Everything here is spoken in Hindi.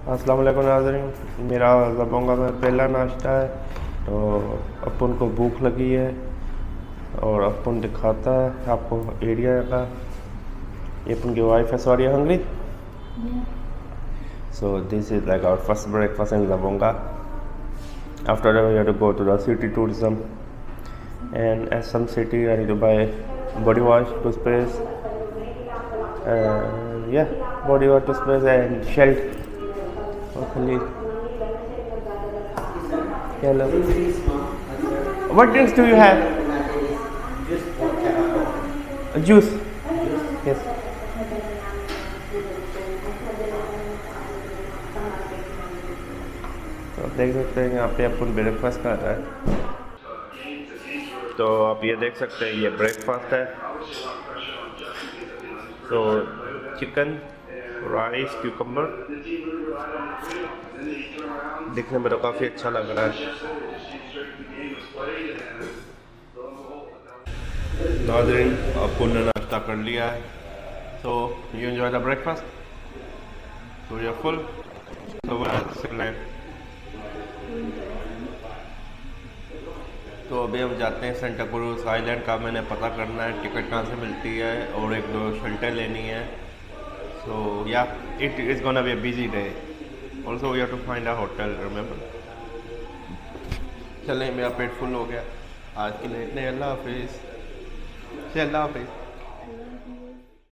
अस्सलाम वालेकुम नाज़रीन, मेरा ज़बोंगा में पहला नाश्ता है। तो अपन को भूख लगी है और अपन दिखाता है आपको एरिया का। ये अपन की वाइफ है, sorry Hungary. So this is like our first breakfast in Zabonga. After that we have to go to the city tourism, and at some city I need to buy body wash, toothpaste, yeah, body wash, toothpaste and Shell. Hopefully. Hello. What drinks do you have? Juice. Yes. तो आप देख सकते हैं यहाँ पे अपन ब्रेकफास्ट कर रहा है। तो आप ये देख सकते हैं ये ब्रेकफास्ट है। तो चिकन, राइस, क्यूकम्बर, दिखने में तो काफ़ी अच्छा लग रहा है। नाज़रीन अपन ने नाश्ता कर लिया है। So you enjoy the breakfast? So you're full? So तो अभी हम जाते हैं सेंटा क्रूज आइलैंड का। मैंने पता करना है टिकट कहाँ से मिलती है और एक दो शेल्टर लेनी है। So yeah it is gonna be a busy day. Also we have to find a hotel, remember. चलें, मेरा पेट फुल हो गया आज के लिए। इतने अल्लाह हाफिज़ से, अल्लाह हाफिज़।